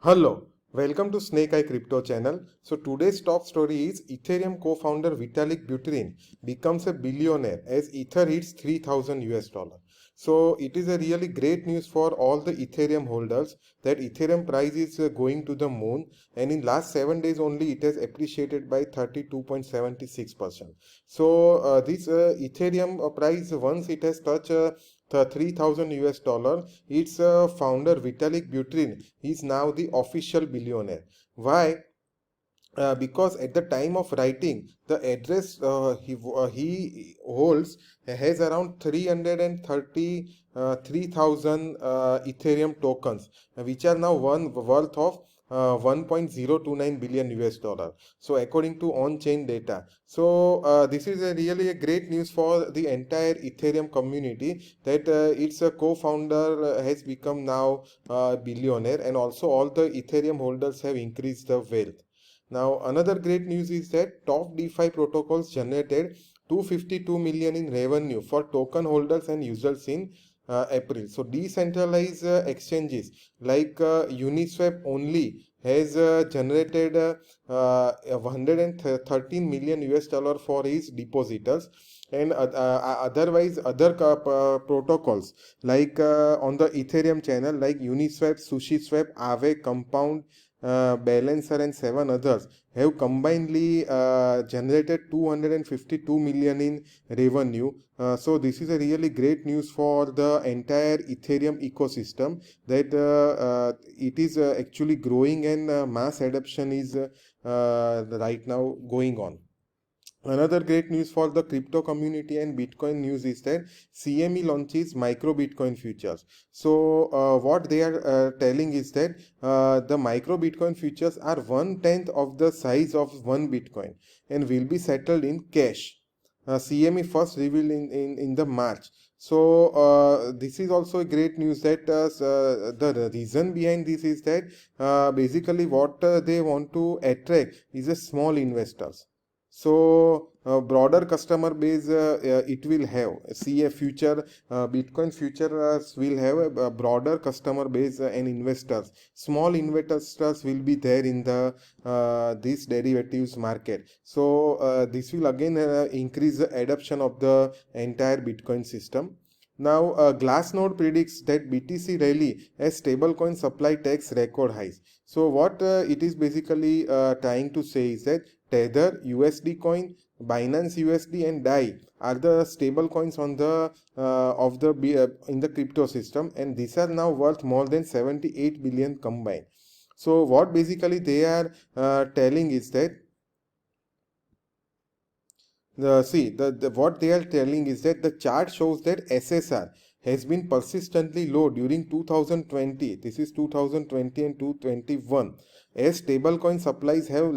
Hello, welcome to Snake Eye Crypto channel. So today's top story is Ethereum co-founder Vitalik Buterin becomes a billionaire as Ether hits 3000 US dollar. So it is a really great news for all the Ethereum holders that Ethereum price is going to the moon, and in last 7 days only it has appreciated by 32.76%. So this Ethereum price, once it has touched the 3000 US dollar, its founder Vitalik Buterin is now the official billionaire. Why? Because at the time of writing, the address he holds has around 333,000 Ethereum tokens, which are now worth of 1.029 billion US dollar. So according to on-chain data, so this is really a great news for the entire Ethereum community that its co-founder has become now billionaire, and also all the Ethereum holders have increased the wealth. Now, another great news is that top DeFi protocols generated 252 million in revenue for token holders and users in April. So, decentralized exchanges like Uniswap only has generated 113 million US dollar for its depositors, and otherwise other protocols like on the Ethereum channel like Uniswap, SushiSwap, Aave, Compound, Balancer and 7 others have combinedly generated 252 million in revenue. So this is a really great news for the entire Ethereum ecosystem that it is actually growing, and mass adoption is right now going on. Another great news for the crypto community and Bitcoin news is that CME launches micro Bitcoin futures. So, what they are telling is that the micro Bitcoin futures are 1/10 of the size of one Bitcoin and will be settled in cash. CME first revealed in the March. So, this is also a great news that the reason behind this is that basically what they want to attract is a small investors. So broader customer base it will have. See a future Bitcoin futures will have a broader customer base and investors. Small investors will be there in the this derivatives market. So this will again increase the adoption of the entire Bitcoin system. Now, Glassnode predicts that BTC rally as stablecoin supply takes record highs. So, what it is basically trying to say is that Tether, USD coin, Binance USD, and DAI are the stable coins on the in the crypto system, and these are now worth more than 78 billion combined. So, what basically they are telling is that what they are telling is that the chart shows that SSR has been persistently low during 2020. This is 2020 and 2021, as stablecoin supplies have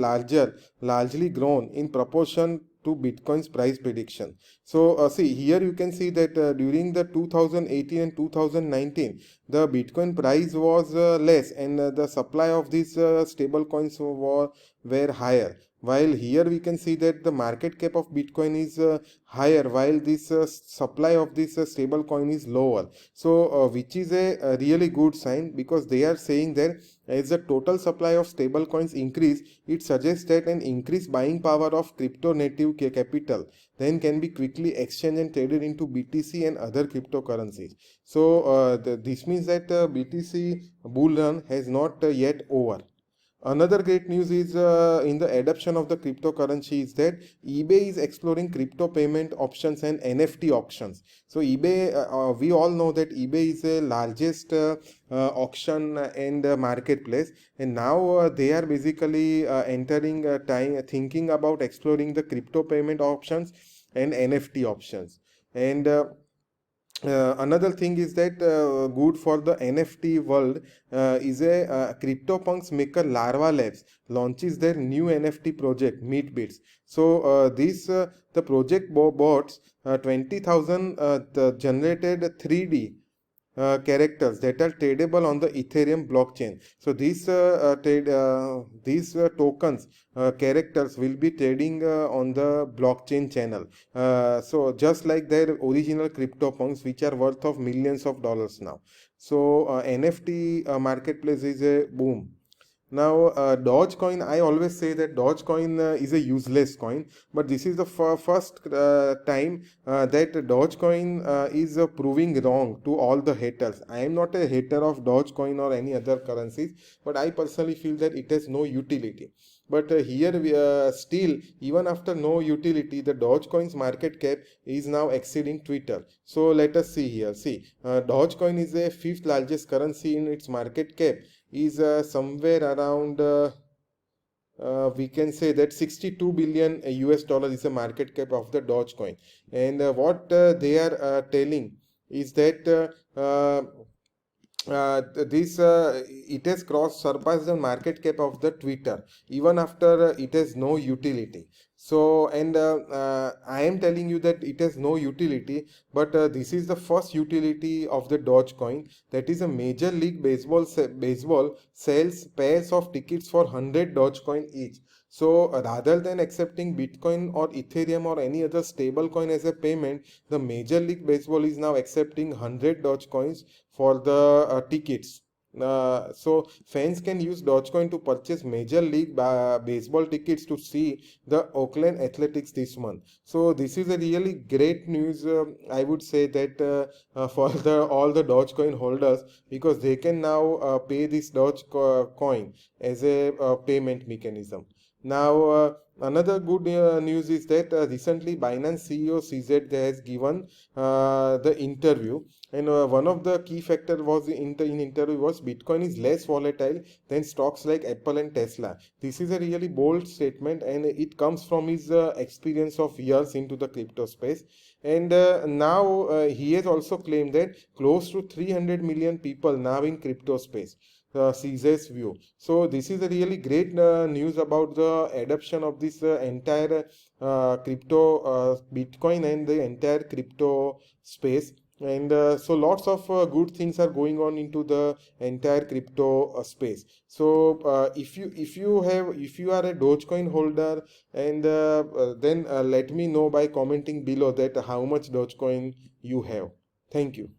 largely grown in proportion to Bitcoin's price prediction. So, see here you can see that during the 2018 and 2019, the Bitcoin price was less, and the supply of these stable coins were higher, while here we can see that the market cap of Bitcoin is higher, while this supply of this stable coin is lower. So which is a really good sign, because they are saying that as the total supply of stable coins increase, it suggests that an increased buying power of crypto native capital then can be quickly exchanged and traded into BTC and other cryptocurrencies. So this means that BTC bull run has not yet over. Another great news is in the adoption of the cryptocurrency is that eBay is exploring crypto payment options and NFT auctions. So eBay, we all know that eBay is the largest auction and marketplace, and now they are basically entering thinking about exploring the crypto payment options and NFT options. And another thing is that good for the NFT world is a CryptoPunks maker Larva Labs launches their new NFT project Meatbits. So this the project bots 20,000 generated 3D characters that are tradable on the Ethereum blockchain. So these tokens characters will be trading on the blockchain channel. So just like their original CryptoPunks, which are worth of millions of dollars now. So NFT marketplace is a boom. Now, Dogecoin, I always say that Dogecoin is a useless coin, but this is the first time that Dogecoin is proving wrong to all the haters. I am not a hater of Dogecoin or any other currencies, but I personally feel that it has no utility. But here, still, even after no utility, the Dogecoin's market cap is now exceeding Twitter. So let us see here. See, Dogecoin is the fifth largest currency in its market cap, is somewhere around we can say that 62 billion US dollar is the market cap of the Dogecoin. And what they are telling is that this it has crossed surpassed the market cap of the Twitter even after it has no utility. So, and I am telling you that it has no utility, but this is the first utility of the Dogecoin, that is a Major League Baseball sells pairs of tickets for 100 Dogecoin each. So rather than accepting Bitcoin or Ethereum or any other stable coin as a payment, the Major League Baseball is now accepting 100 Dogecoins for the tickets. So fans can use Dogecoin to purchase Major League Baseball tickets to see the Oakland Athletics this month. So this is a really great news. I would say that for the all the Dogecoin holders, because they can now pay this Dogecoin as a payment mechanism. Now, another good news is that recently Binance CEO CZ has given the interview, and one of the key factor was in interview was Bitcoin is less volatile than stocks like Apple and Tesla. This is a really bold statement, and it comes from his experience of years into the crypto space. And now he has also claimed that close to 300 million people now in crypto space. CZ's view. So this is a really great news about the adoption of this entire crypto Bitcoin and the entire crypto space. And so lots of good things are going on into the entire crypto space. So if you are a Dogecoin holder, and then let me know by commenting below that how much Dogecoin you have. Thank you.